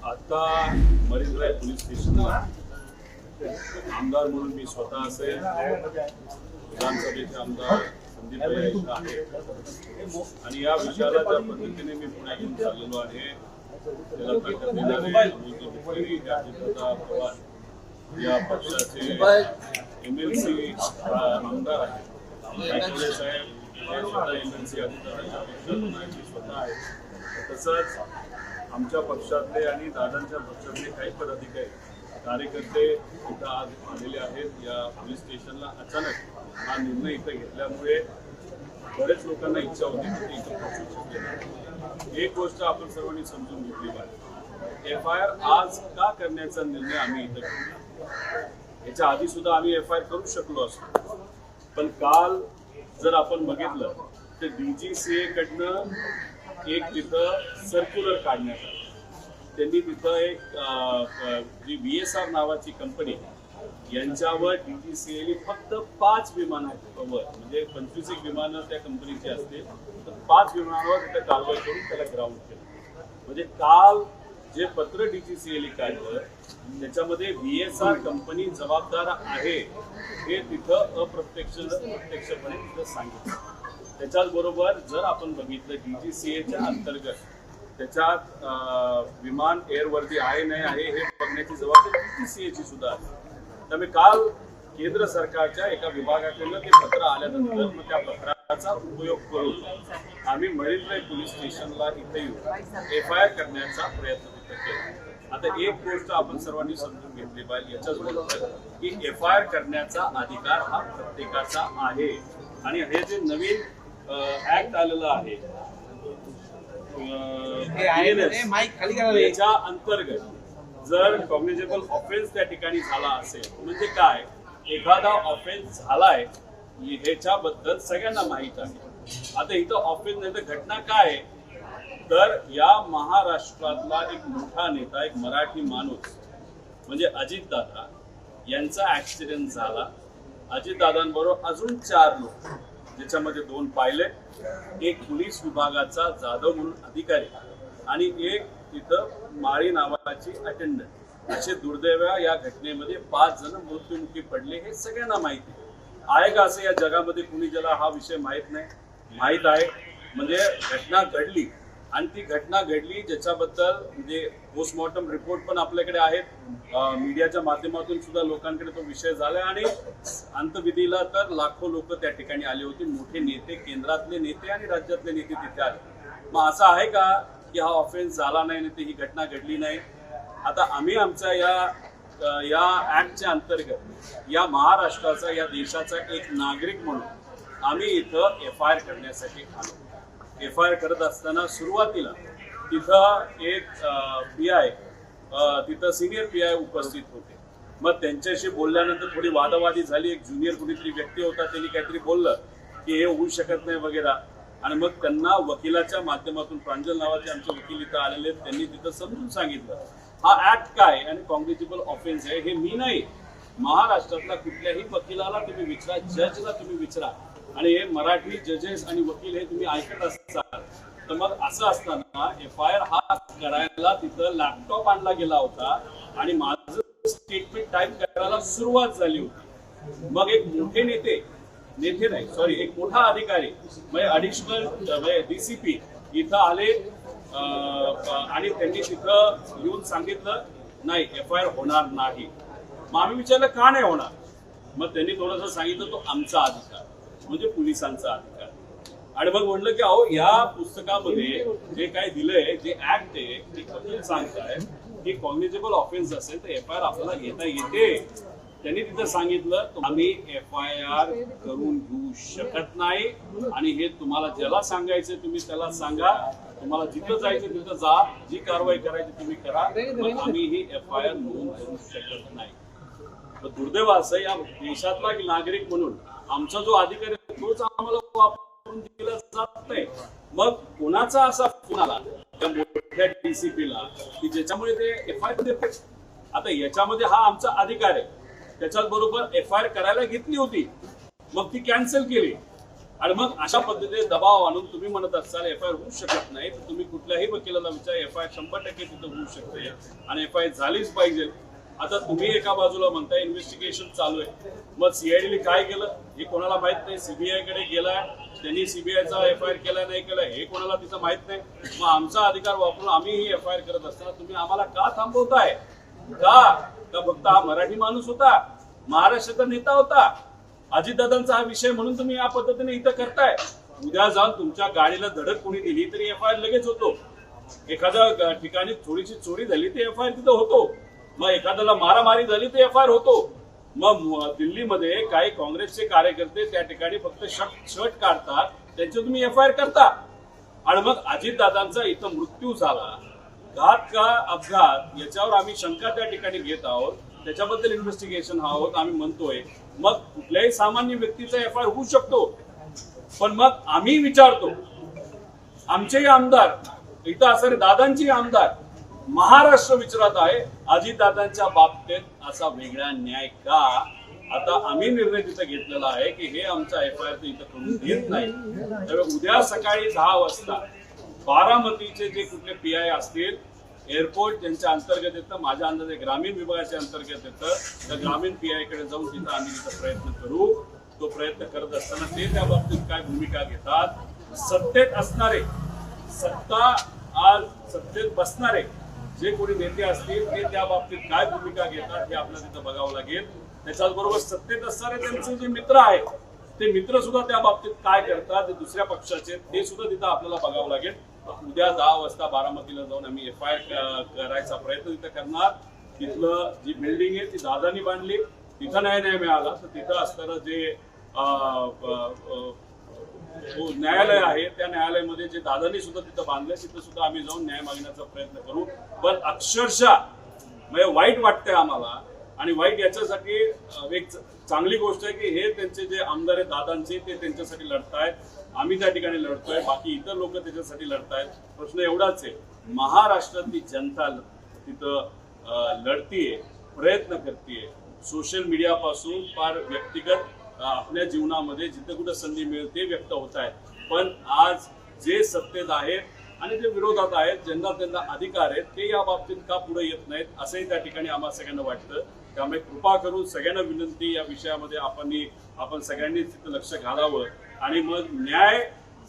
आता marine drive police स्टेशनला आमदार म्हणून मी स्वतः असेल, विधानसभेचे आमदार संदीप भैया आहे आणि या विषयाला ज्या पद्धतीने मी पुण्यातून चाललेलो आहे त्याला ताकद देणारे अजितदादा पवार या पक्षाचे MLC आमदार आहेत साहेब, स्वतः MLC अजितदादाच्या पक्षातून आहे, स्वतः आहे. तसंच आमच्या पक्षातले आणि दादांच्या पक्षातले काही पदाधिकारी कार्यकर्ते इथं आज आलेले आहेत. या पोलीस स्टेशनला अचानक हा निर्णय इथं घेतल्यामुळे बरेच लोकांना इच्छा होती की ते इथं पोहोचू शकले नाही. एक गोष्ट आपण सर्वांनी समजून घेतली पाहिजे, FIR आज का करण्याचा निर्णय आम्ही इथं घेतला. याच्या आधी सुद्धा आम्ही FIR करू शकलो असतो, पण काल जर आपण बघितलं तर DGCA कडनं एक तिथं सर्क्युलर काढण्यात आलं. त्यांनी तिथं एक जी VSR नावाची कंपनी यांच्यावर DGCA फक्त 5 विमानांवर, म्हणजे 25 विमानं त्या कंपनीची असतील, तर 5 विमानांवर तिथं कारवाई करून त्याला ग्राउंड केलं. म्हणजे काल जे पत्र DGCA काढलं त्याच्यामध्ये VSR कंपनी जबाबदार आहे हे तिथं प्रत्यक्षपणे तिथं सांगितलं. त्याच्याच बरोबर जर आपण बघितलं DGCAच्या अंतर्गत त्याच्यात विमान एअरवर्दी आहे नाही आहे हे बघण्याची जबाबदारी DGCAची सुद्धा आहे. त्यामुळे काल केंद्र सरकारच्या एका विभागाकडून ते पत्र आल्यानंतर मग त्या पत्राचा उपयोग करून आम्ही मरीन ड्राइव्ह पोलीस स्टेशनला इथे येऊन FIR करण्याचा प्रयत्न तिथे केला. आता एक गोष्ट आपण सर्वांनी समजून घेतली पाहिजे याच्याच बरोबर की FIR करण्याचा अधिकार हा प्रत्येकाचा आहे आणि हे जे नवीन ऍक्ट आलेलं आहे याच्या अंतर्गत जर कॉग्निजेबल ऑफेन्स त्या ठिकाणी झाला असेल म्हणजे काय, एखादा ऑफेन्स झालाय ह्याच्याबद्दल सगळ्यांना माहित आहे. आता इथं ऑफेन्स नाही तर घटना काय, तर या महाराष्ट्रातला एक मोठा नेता, एक मराठी माणूस म्हणजे अजितदादा यांचा ऍक्सिडेंट झाला. अजितदादांबरोबर अजून 4 लोक, ज्याच्यामध्ये 2 पायलट, एक पोलीस विभागाचा जाधव म्हणून अधिकारी आणि एक तिथं माळी नावाची अटेंडंट, असे दुर्दैव या घटनेमध्ये 5 जण मृत्युमुखी पडले. हे सगळ्यांना माहिती आहे का असं या जगामध्ये कुणी ज्याला हा विषय माहीत नाही? माहीत आहे. म्हणजे घटना घडली आणि ती घटना घडली ज्याच्याबद्दल म्हणजे पोस्टमॉर्टम रिपोर्ट पण आपल्याकडे आहेत, मीडियाच्या माध्यमातून सुद्धा लोकांकडे तो विषय झाला आणि अंतविधीला तर लाखो लोक त्या ठिकाणी आले होते. मोठे नेते, केंद्रातले नेते आणि राज्यातले नेते तिथे आले. मग असं आहे का की हा ऑफेन्स झाला नाही आणि ही घटना घडली नाही? आता आम्ही आमच्या या ऍक्टच्या अंतर्गत या महाराष्ट्राचा, या देशाचा एक नागरिक म्हणून आम्ही इथं FIR करण्यासाठी आलो. FIR करत असताना सुरुवातीला तिथं एक PI, तिथं सिनियर PI उपस्थित होते. मग त्यांच्याशी बोलल्यानंतर थोडी वादावादी झाली. एक ज्युनियर कुणीतरी व्यक्ती होता, त्यांनी काहीतरी बोललं की हे होऊ शकत नाही वगैरे, आणि मग त्यांना वकिलाच्या माध्यमातून, प्रांजल नावाचे आमचे वकील इथं आलेले, त्यांनी तिथं समजून सांगितलं हा ऍक्ट काय आणि कॉग्निजेबल ऑफेन्स आहे हे मी नाही, महाराष्ट्रातला कुठल्याही वकिलाला तुम्ही विचारा, जजला तुम्ही विचारा, आणि हे मराठी जजेस आणि वकील हे तुम्ही ऐकत असताल. तर मग असं असताना FIR हा करायला तिथं लॅपटॉप आणला गेला होता आणि माझं स्टेटमेंट टाईप करायला सुरुवात झाली होती. मग एक मोठे एक मोठा अधिकारी म्हणजे ॲडिशनल DCP इथं आले आणि त्यांनी तिथं येऊन सांगितलं नाही FIR होणार नाही. मग आम्ही विचारलं का नाही होणार? मग त्यांनी थोडंसं सांगितलं तो आमचा अधिकार म्हणजे पोलिसांचा अधिकार. आणि मग म्हणलं की अहो या पुस्तकामध्ये जे काय दिलंय, जे ऍक्ट आहे, ते वकील सांगताय की कॉग्निजेबल ऑफेन्स असेल तर FIR आपल्याला घेता येते. त्यांनी तिथं सांगितलं आम्ही FIR करून घेऊ शकत नाही आणि हे तुम्हाला ज्याला सांगायचं तुम्ही त्याला सांगा, तुम्हाला जिथं जायचं तिथं जा, जी कारवाई करायची तुम्ही करा, पण आम्ही ही FIR नोंद करू शकत नाही. दुर्दैव असं या देशातला नागरिक म्हणून आमचा जो अधिकारी तोच आम्हाला वापरून दिला जात नाही. मग कोणाचा असा फोन आला त्या मोठ्या DCPला की ज्याच्यामुळे ते FIR देते? आता याच्यामध्ये हा आमचा अधिकार आहे, त्याच्याच बरोबर FIR करायला घेतली होती, मग ती कॅन्सल केली. आणि मग अशा पद्धतीने दबाव आणून तुम्ही म्हणत असाल एफआयआर होऊ शकत नाही, तर तुम्ही कुठल्याही वकिलाला विचार, एफआयआर 100% तिथं होऊ शकते आणि एफआयआर झालीच पाहिजे. आता तुम्ही एका बाजूला म्हणताय इन्व्हेस्टिगेशन चालू आहे, मग सीआयडीने काय केलं हे कोणाला माहित नाही. सीबीआय कडे गेलाय, त्यांनी सीबीआयचा एफआयआर केला नाही केला हे कोणाला तिथं माहित नाही. मग आमचा अधिकार वापरून आम्ही ही एफआयआर करत असताना तुम्ही आम्हाला का थांबवताय? का फक्त हा मराठी माणूस होता, महाराष्ट्राचा नेता होता, अजितदादांचा हा विषय म्हणून तुम्ही या पद्धतीने इथं करताय? उद्या जाऊन तुमच्या गाडीला धडक कोणी दिली तरी एफआयआर लगेच होतो. एखाद्या ठिकाणी थोडीशी चोरी झाली तर एफआयआर तिथं होतो. मग एखाद्याला मारामारी झाली तर एफआयआर होतो. मग दिल्लीमध्ये काही काँग्रेसचे कार्यकर्ते त्या ठिकाणी फक्त शर्ट काढतात, त्यांचे तुम्ही एफआयआर करता. आणि मग अजितदादांचा इथं मृत्यू झाला, घात का अपघात याच्यावर आम्ही शंका त्या ठिकाणी घेत आहोत, त्याच्याबद्दल इन्व्हेस्टिगेशन आहोत आम्ही म्हणतोय. मग कुठल्याही सामान्य व्यक्तीचा एफआयआर होऊ शकतो, पण मग आम्ही विचारतो, आमचेही आमदार इथं असणारे दादांची आमदार महाराष्ट्र विचारत आहे अजितदादांच्या बाबतीत असा वेगळा न्याय का? आता आम्ही निर्णय तिथं घेतलेला आहे की हे आमचा एफआयआर इथं करून घेत नाही. तर उद्या सकाळी 10 वाजता बारामतीचे जे कुठले पीआय असतील, एअरपोर्ट ज्यांच्या अंतर्गत येतं, माझ्या अंदाजे ग्रामीण विभागाच्या अंतर्गत येतं, तर ग्रामीण पीआय कडे जाऊन तिथं आम्ही तिथं प्रयत्न करू. तो प्रयत्न करत असताना ते त्या बाबतीत काय भूमिका घेतात, सत्तेत असणारे, सत्ता आज सत्तेत बसणारे जे कोणी नेते असतील ते त्या बाबतीत काय भूमिका घेतात हे आपल्याला तिथं बघावं लागेल. त्याच्याचबरोबर सत्तेत असणारे त्यांचे जे मित्र आहेत ते मित्र सुद्धा त्या बाबतीत काय करतात, ते दुसऱ्या पक्षाचे, ते सुद्धा तिथं आपल्याला बघावं लागेल. उद्या 10 वाजता बारामतीला जाऊन आम्ही एफआयआर करायचा प्रयत्न तिथं करणार. तिथलं जी बिल्डिंग आहे ती दादानी बांधली, तिथं नाही मिळाला तर तिथं असताना जे न्यायालय आहे त्या न्यायालयामध्ये जे दादांनी सुद्धा तिथं बांधलंय तिथं सुद्धा आम्ही जाऊन न्याय मागण्याचा प्रयत्न करू. पण अक्षरशः म्हणजे वाईट वाटतंय आम्हाला, आणि वाईट याच्यासाठी एक चांगली गोष्ट आहे की हे त्यांचे जे आमदार आहेत दादांचे ते त्यांच्यासाठी लढतायत, आम्ही त्या ठिकाणी लढतोय, बाकी इतर लोक त्याच्यासाठी लढतायत. प्रश्न एवढाच आहे, महाराष्ट्रातली जनता तिथं लढतीये, प्रयत्न करतीये, सोशल मीडिया पासून फार व्यक्तिगत आपल्या जीवनामध्ये जिथे कुठे संधी मिळते व्यक्त होत आहेत. पण आज जे सत्तेत आहेत आणि जे विरोधात आहेत, ज्यांना त्यांना अधिकार आहेत, ते या बाबतीत का पुढे येत नाहीत असंही त्या ठिकाणी आम्हाला सगळ्यांना वाटतं. त्यामुळे कृपा करून सगळ्यांना विनंती, या विषयामध्ये आपण सगळ्यांनी तिथं लक्ष घालावं. आणि मग न्याय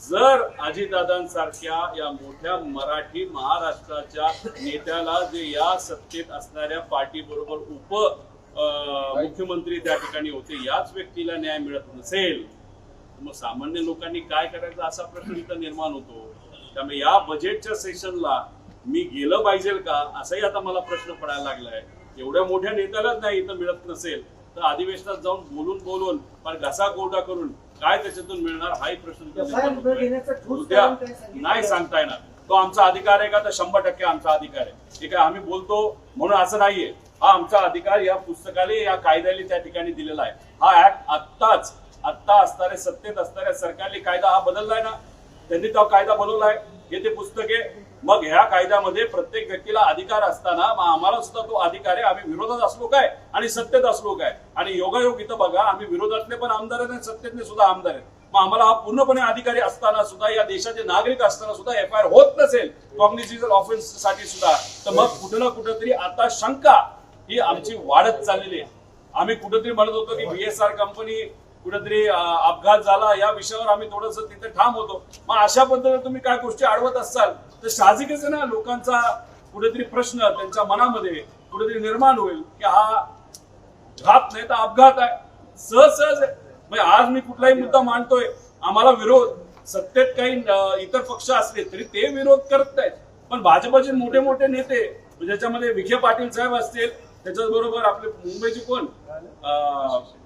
जर अजितदादांसारख्या या मोठ्या मराठी महाराष्ट्राच्या नेत्याला जे या सत्तेत असणाऱ्या पार्टी बरोबर मुख्यमंत्री त्या ठिकाणी होते, याच व्यक्तीला न्याय मिळत नसेल मग सामान्य लोकांनी काय करायचं असा प्रश्न इथं निर्माण होतो. त्यामुळे या बजेटच्या सेशनला मी गेलं पाहिजे का असाही आता मला प्रश्न पडायला लागलाय. एवढ्या मोठ्या नेत्यालाच नाही इथं मिळत नसेल तर अधिवेशनात जाऊन बोलून पण घसा कोरडा करून काय त्याच्यातून मिळणार हाही प्रश्न उद्या नाही सांगता येणार. तो आमचा अधिकार आहे का? तर 100% आमचा अधिकार आहे. ठीक आहे, आम्ही बोलतो म्हणून असं नाहीये. हा आमचा अधिकार या पुस्तकाने, या कायद्याने त्या ठिकाणी दिलेला आहे. हा ऍक्ट आत्ता असणारे सत्तेत असणाऱ्या सरकारने कायदा हा बदललाय ना, त्यांनी तो कायदा बनवलाय, हे ते पुस्तक आहे. मग ह्या कायद्यामध्ये प्रत्येक व्यक्तीला अधिकार असताना आम्हाला सुद्धा तो अधिकार आहे. आम्ही विरोधात असलो काय आणि सत्तेत असलो काय, आणि योगायोग इथं बघा, आम्ही विरोधातले पण आमदार आहेत आणि सत्तेतले सुद्धा आमदार आहेत. मग आम्हाला हा पूर्णपणे अधिकारी असताना सुद्धा, या देशाचे नागरिक असताना सुद्धा एफआयआर होत नसेल कॉग्निटिव्ह ऑफेन्स साठी सुद्धा, तर मग कुठं ना कुठंतरी आता शंका ही आमची वाढत चाललेली आहे. आम्ही कुठेतरी म्हणत होतो की बीएसआर कंपनी कुठेतरी अपघात झाला, या विषयावर आम्ही थोडस तिथे ठाम होतो. मग अशा पद्धतीने तुम्ही काय गोष्टी अडवत असाल तर साहजिकच आहे ना, लोकांचा कुठेतरी प्रश्न त्यांच्या मनामध्ये कुठेतरी निर्माण होईल की हा घात नाही तर अपघात आहे. सहज म्हणजे आज मी कुठलाही मुद्दा मांडतोय, आम्हाला विरोध, सत्तेत काही इतर पक्ष असले तरी ते विरोध करत नाहीत. पण भाजपचे मोठे मोठे नेते, ज्याच्यामध्ये विखे पाटील साहेब असतील, त्याच्याबरोबर आपले मुंबईचे कोण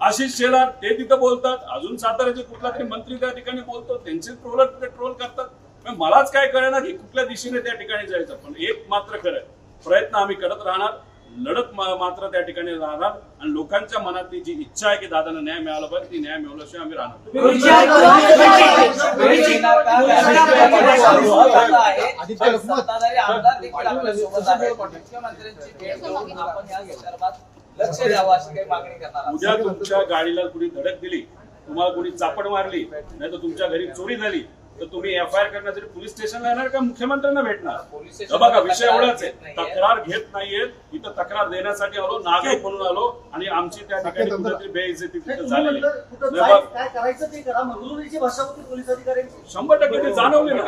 आशिष शेलार, ते तिथं बोलतात. अजून साताऱ्याचे कुठला तरी मंत्री त्या ठिकाणी बोलतो, त्यांचे ट्रोल करतात. मलाच काय कळणार की कुठल्या दिशेने त्या ठिकाणी जायचं. पण एक मात्र खरं, प्रयत्न आम्ही करत राहणार, लढत मात्र त्या ठिकाणी राहणार, आणि लोकांच्या मनातली जी इच्छा आहे की दादांना न्याय मिळाला पाहिजे, ती न्याय मिळवल्याशिवाय आम्ही राहणार. उद्या तुमच्या गाडीला कुणी धडक दिली तुम्हाला कोणी चापड मारली नाही तर तुमच्या घरी चोरी झाली तर तुम्ही FIR करण्यासाठी पोलीस स्टेशनला येणार का मुख्यमंत्र्यांना भेटणार? तर बघा विषय एवढाच आहे, तक्रार घेत नाहीयेत, इथं तक्रार देण्यासाठी आलो, नागरिक म्हणून आलो आणि आमची त्या ठिकाणी कुठेतरी बेइज्जती तिथे झालेली. काय करायचं ते करा. मगरुरीची भाषा होती पोलीस अधिकाऱ्यांची. 100% ते जाणवले ना.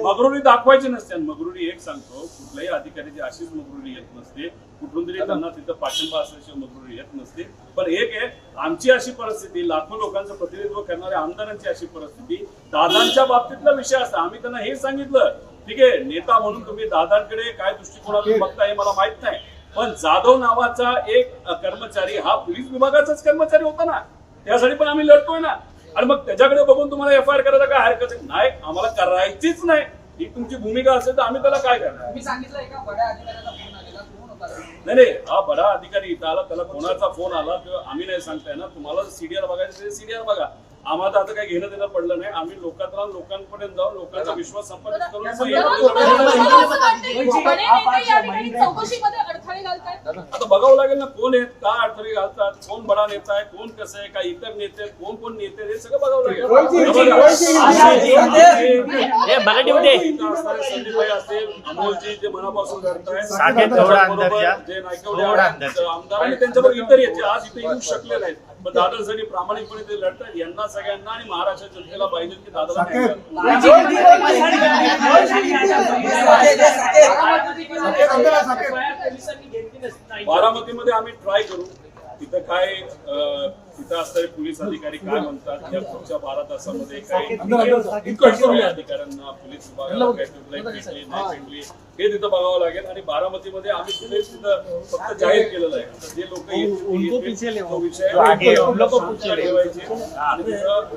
मगरुरी दाखवायची नसते. आणि मगरुरी एक सांगतो, कुठल्याही अधिकाऱ्याची अशीच मगरुरी येत नसते, कुठून तरी त्यांना तिथं पाठिंबा असल्याशिवाय मगरुरी येत नसते. पण एक आहे, आमची अशी परिस्थिती, लाखो लोकांचं प्रतिनिधित्व करणाऱ्या आमदारांची अशी परिस्थिती, दादांच्या बाबतीतला विषय असा. आम्ही त्यांना हे सांगितलं, ठीक आहे नेता म्हणून तुम्ही दादांकडे काय दृष्टिकोनातून बघता हे मला माहित नाही, पण जाधव नावाचा एक कर्मचारी हा पोलीस विभागाचाच कर्मचारी होता ना, त्यासाठी पण आम्ही लढतोय ना. आणि मग त्याच्याकडे बघून तुम्हाला FIR करायला काय हरकत आहे? नाही, आम्हाला करायचीच नाही. ही तुमची भूमिका असेल तर आम्ही त्याला काय करणार? मी सांगितलं एका बड्या अधिकाऱ्याचा फोन आलेला, कोण होता? नाही, हा बडा अधिकारी इथं आला, त्याला कोणाचा फोन आला किंवा आम्ही नाही सांगताय ना. तुम्हाला CDR बघायचं CDR बघा. आम्हाला आता काही घेणं देणं पडलं नाही. आम्ही लोकात राहून लोकांपर्यंत जाऊन लोकांचा विश्वास संपादित करून आता बघावं लागेल ना कोण आहेत, काय अडथळे घालतात, कोण बडा नेता आहे, कोण कसं आहे, काय इतर नेते आहेत, कोण नेते हे सगळं बघावं लागेल. संदीपभाई असतील, अमोलजी जे मनापासून करतायत, जे नायकवडे आमदार आणि त्यांच्याबरोबर इतर येते आज इथे येऊ शकले नाहीत, पण दादासाठी प्रामाणिकपणे ते लढतात. यांना सगळ्यांना आणि महाराष्ट्र जनतेला पाहिजे की दादाला बारामतीमध्ये आम्ही ट्राय करू. तिथं काय तिथं असणारे पोलीस अधिकारी काय म्हणतात या पुढच्या 12 तासामध्ये काही अधिकाऱ्यांना पोलीस विभागाला काय भेटली नाही भेटली हे तिथं बघावं लागेल. आणि बारामतीमध्ये आम्ही तिथं फक्त जाहीर केलेलं आहे, जे लोक येतील तो विषय ठेवायचे आणि तिथं